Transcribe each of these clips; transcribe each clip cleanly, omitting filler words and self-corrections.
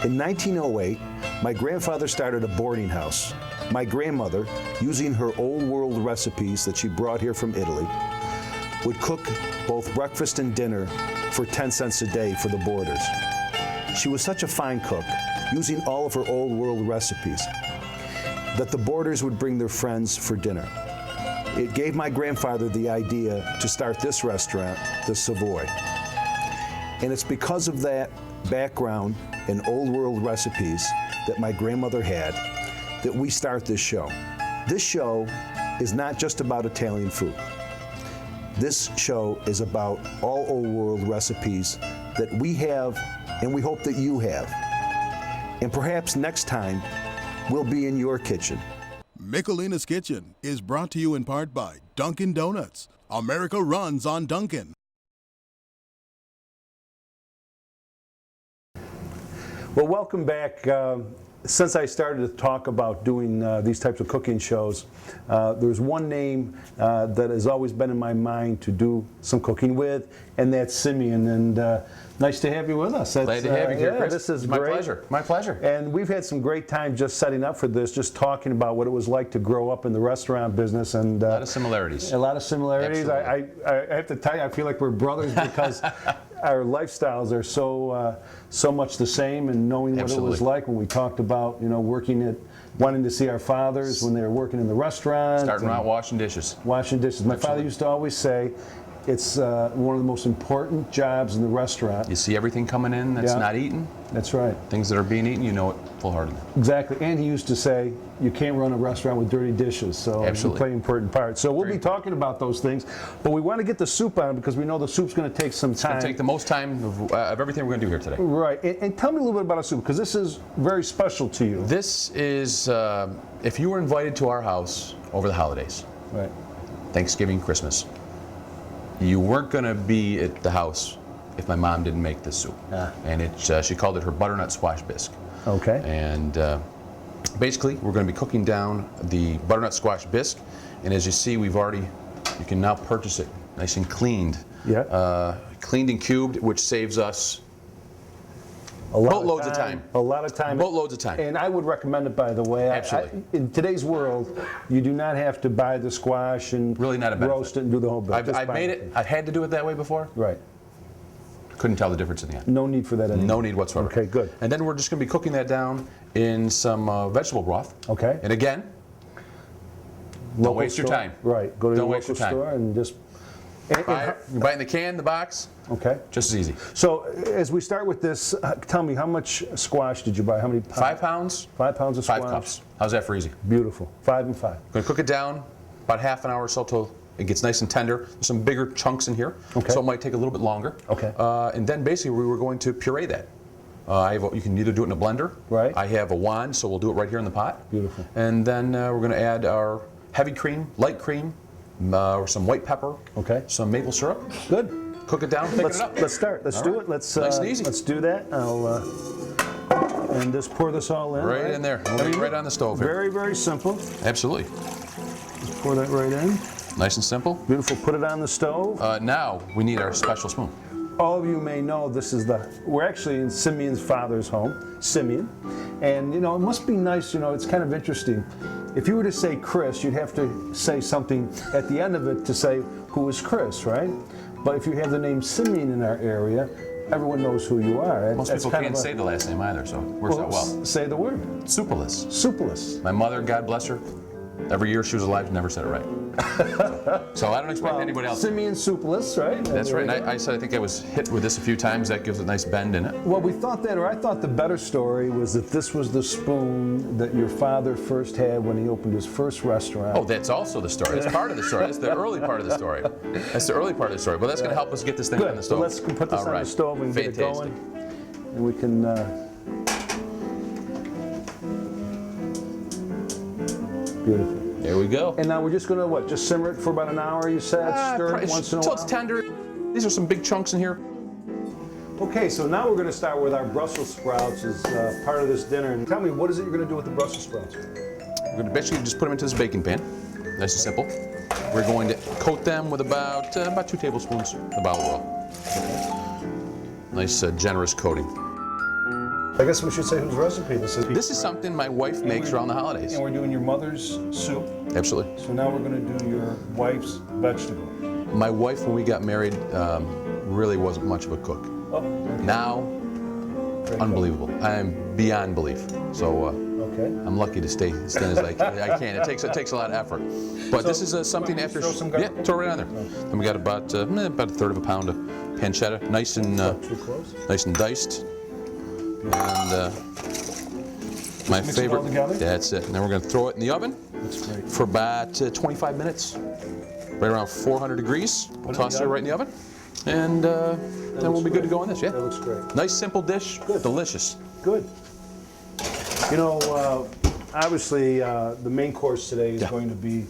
In 1908, my grandfather started a boarding house. My grandmother, using her old world recipes that she brought here from Italy, would cook both breakfast and dinner for 10 cents a day for the boarders. She was such a fine cook, using all of her old world recipes, that the boarders would bring their friends for dinner. It gave my grandfather the idea to start this restaurant, the Savoy. And it's because of that background and old world recipes that my grandmother had that we start this show. This show is not just about Italian food. This show is about all old world recipes that we have and we hope that you have. And perhaps next time we'll be in your kitchen. Michelina's Kitchen is brought to you in part by Dunkin' Donuts. America runs on Dunkin'. Well, welcome back. Since I started to talk about doing these types of cooking shows, there's one name that has always been in my mind to do some cooking with, and that's Symeon. And nice to have you with us. Glad to have you here, Chris. This is my great. pleasure. My pleasure. And we've had some great time just setting up for this, just talking about what it was like to grow up in the restaurant business. And a lot of similarities. A lot of similarities. I have to tell you, I feel like we're brothers because our lifestyles are so much the same, and knowing what it was like when we talked about, wanting to see our fathers when they were working in the restaurant. Starting out washing dishes. Washing dishes. My father used to always say, it's one of the most important jobs in the restaurant. You see everything coming in that's not eaten. That's right. Things that are being eaten, you know it full-heartedly. Exactly. And he used to say, you can't run a restaurant with dirty dishes. So you play an important part. So we'll be talking about those things. But we want to get the soup on because we know the soup's going to take some time. It's going to take the most time of everything we're going to do here today. Right. And tell me a little bit about our soup, because this is very special to you. This is, if you were invited to our house over the holidays, right, Thanksgiving, Christmas, you weren't going to be at the house if my mom didn't make this soup. And she called it her butternut squash bisque. Okay. And basically, we're going to be cooking down the butternut squash bisque. And as you see, you can now purchase it nice and cleaned. Yeah. Cleaned and cubed, which saves us boatloads of time. A lot of time. Boatloads of time. And I would recommend it, by the way. Absolutely. In today's world, you do not have to buy the squash and really not a benefit. Roast it and do the whole bit. I've made it. I've had to do it that way before. Right. Couldn't tell the difference in the end. No need for that anymore. No need whatsoever. Okay, good. And then we're just going to be cooking that down in some vegetable broth. Okay. And again, don't waste your time. Right. Go to Don't the waste local your time. store and just... You buy it in the can, the box. Okay. Just as easy. So as we start with this, tell me, how much squash did you buy? How many pounds? 5 pounds. 5 pounds of squash. 5 cups. How's that for easy? Beautiful. 5 and 5. Going to cook it down about half an hour or so till it gets nice and tender. There's some bigger chunks in here, so it might take a little bit longer. Okay. And then basically we were going to puree that. You can either do it in a blender. Right. I have a wand, so we'll do it right here in the pot. Beautiful. And then we're going to add our heavy cream, light cream, or some white pepper. Okay. Some maple syrup. Good. Cook it down. Thicken it up. Let's start. Let's do it. Let's nice and easy. Let's do that. And just pour this all in. Right in there. We'll be right on the stove here. Very, very simple. Absolutely. Just pour that right in. Nice and simple. Beautiful. Put it on the stove. Now we need our special spoon. All of you may know we're actually in Symeon's father's home, Symeon. And it must be nice, it's kind of interesting. If you were to say Chris, you'd have to say something at the end of it to say who is Chris, right? But if you have the name Symeon in our area, everyone knows who you are. Most people can't say the last name either, so it works out well. Say the word. Supeless. Supeless. My mother, God bless her, every year she was alive, never said it right. So I don't expect anybody else. Symeon Supeless, right? That's right. And I think I was hit with this a few times. That gives a nice bend in it. Well, we thought that, or I thought the better story was that this was the spoon that your father first had when he opened his first restaurant. Oh, that's also the story. That's part of the story. That's the early part of the story. That's the early part of the story. But that's going to help us get this thing on the stove. So let's put this on the stove and get it going. And we can... Beautiful. There we go. And now we're just going to, just simmer it for about an hour, you said? Stir it once in a while? Until it's tender. These are some big chunks in here. Okay, so now we're going to start with our Brussels sprouts as part of this dinner. And tell me, what is it you're going to do with the Brussels sprouts? We're going to basically just put them into this baking pan. Nice and simple. We're going to coat them with about 2 tablespoons of olive oil. Nice, generous coating. I guess we should say whose recipe this is. This is something my wife makes around the holidays. And we're doing your mother's soup. Absolutely. So now we're going to do your wife's vegetable. My wife, when we got married, really wasn't much of a cook. Oh, Now, unbelievable. I am beyond belief. So okay. I'm lucky to stay as thin as I can. It takes a lot of effort. But this is something after. Throw some Yeah, garlic? throw it right on there. And we got about a third of a pound of pancetta, nice and Too close. nice and diced. And my Mix it favorite. all together? That's it. And then we're going to throw it in the oven That's great. for about 25 minutes, right around 400 degrees. We'll it in toss the it right in the oven, and then we'll be good to go on this. Yeah. That looks great. Nice simple dish, Good. delicious. Good. You know, obviously, the main course today is going to be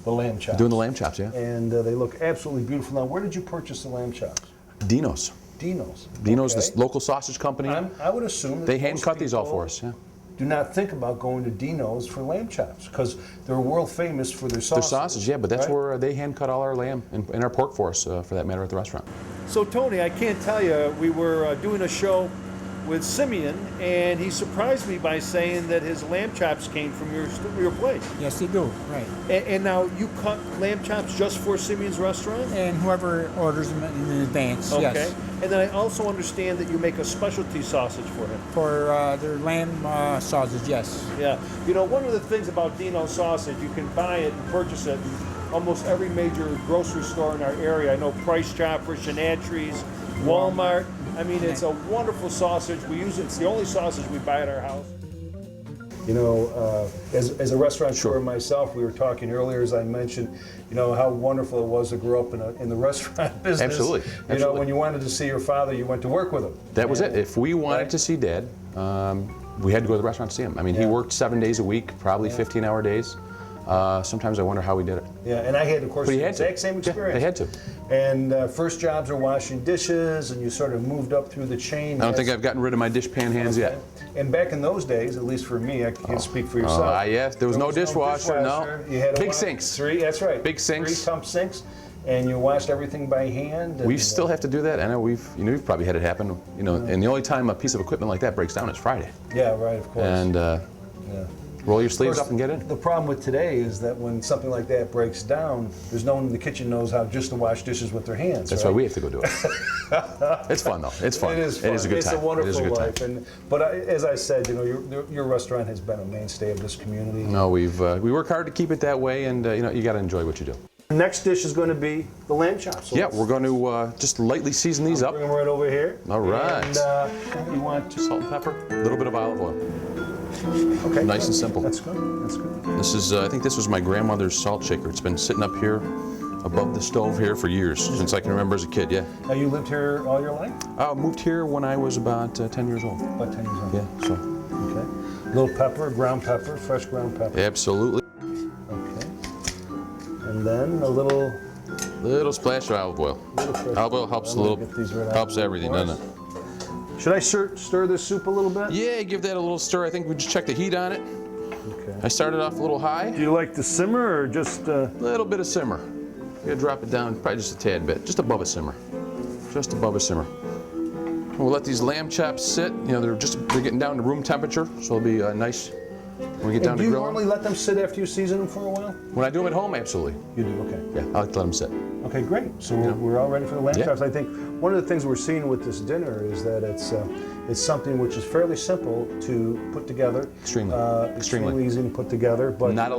the lamb chops. Doing the lamb chops, yeah. And they look absolutely beautiful. Now, where did you purchase the lamb chops? Dino's. Dino's. Dino's, Okay. this local sausage company. I would assume that They hand most cut these all people for us. Yeah. do not think about going to Dino's for lamb chops because they're world famous for their Their sausage. sausage, yeah, but that's right? where they hand cut all our lamb and our pork for us, for that matter, at the restaurant. So Tony, I can't tell you, we were doing a show with Symeon, and he surprised me by saying that his lamb chops came from your place. Yes, they do, right. And now you cut lamb chops just for Symeon's restaurant? And whoever orders them in advance, Okay. yes. And then I also understand that you make a specialty sausage for him. For their lamb sausage, yes. Yeah. You know, one of the things about Dino sausage, you can buy it and purchase it in almost every major grocery store in our area. I know Price Chopper, Shenantrie's, Walmart. I mean, it's a wonderful sausage. We use it. It's the only sausage we buy at our house. You know, as a restaurateur myself, we were talking earlier, as I mentioned, you know, how wonderful it was to grow up in the restaurant business. Absolutely. You know, Absolutely. when you wanted to see your father, you went to work with him. That was it. If we wanted Right. to see Dad, we had to go to the restaurant to see him. I mean, he Yeah. worked 7 days a week, probably 15-hour days. Sometimes I wonder how he did it. Yeah, and I had, of course, But he the had to. exact same Yeah, experience. they had to. And first jobs are washing dishes, and you sort of moved up through the chain. I don't think I've gotten rid of my dishpan hands yet. And back in those days, at least for me, I can't speak for yourself. Yes, there was no dishwasher, no. You had Big sinks. Three, that's right. Big sinks. 3 pump sinks, and you washed everything by hand. We and, still have to do that. I know we've probably had it happen. And the only time a piece of equipment like that breaks down is Friday. Yeah, right, of course. And yeah. roll your sleeves Of course, up and get in. The problem with today is that when something like that breaks down, there's no one in the kitchen knows how just to wash dishes with their hands. That's right? why we have to go do it. It's fun though. It's fun. It is fun. It is a good it's time. a wonderful it is a good life. time. But as I said, you know, your restaurant has been a mainstay of this community. No, we work hard to keep it that way, and you got to enjoy what you do. The next dish is going to be the lamb chops. So Yeah, let's we're going to just lightly season these up. bring them right over here. All right. And you want to. Salt and pepper, a little bit of olive oil. Okay. Nice and simple. That's good. That's good. This is, I think this was my grandmother's salt shaker. It's been sitting up here above the stove here for years, since I can remember as a kid, yeah. Now, you lived here all your life? Moved here when I was about 10 years old. About 10 years old. Yeah, so. Okay. Little pepper, ground pepper, fresh ground pepper. Absolutely. Okay. And then a little. Little splash of olive oil. fresh Olive oil helps I'm a gonna little, get these right out helps of the way everything, for us. doesn't it? Should I stir this soup a little bit? Yeah, give that a little stir. I think we just check the heat on it. Okay. I started off a little high, Do you like to simmer or just? a little bit of simmer. You gotta drop it down, probably just a tad bit, just above a simmer. Just above a simmer. And we'll let these lamb chops sit. You know, they're getting down to room temperature, so it'll be nice when we get down And to do you grilling. normally let them sit after you season them for a while? When I do them at home, absolutely. You do. Okay. Yeah, I like to let them sit. Okay, great. So we're all ready for the lamb Yeah. chops. I think one of the things we're seeing with this dinner is that it's something which is fairly simple to put together. Extremely. Extremely easy to put together, but Not too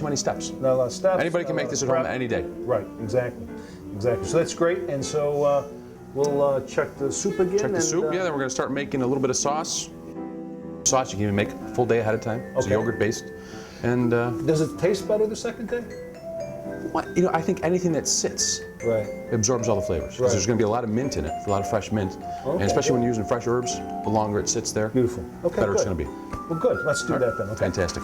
many steps. not a lot of steps. Anybody can not a make lot this of at home prep. any day. Right. Exactly. Exactly. So that's great. And so we'll check the soup again. Check the and, soup. Yeah, then we're gonna start making a little bit of sauce. Sauce you can even make a full day ahead of time. It's Okay. yogurt based. And Does it taste better the second day? I think anything that sits Right. absorbs all the flavors. 'Cause Right. There's going to be a lot of mint in it, a lot of fresh mint. Okay, And especially when good. you're using fresh herbs, the longer it sits there, Beautiful. Okay. better it's good. going to be. Well, good. Let's do that then. Okay. Fantastic.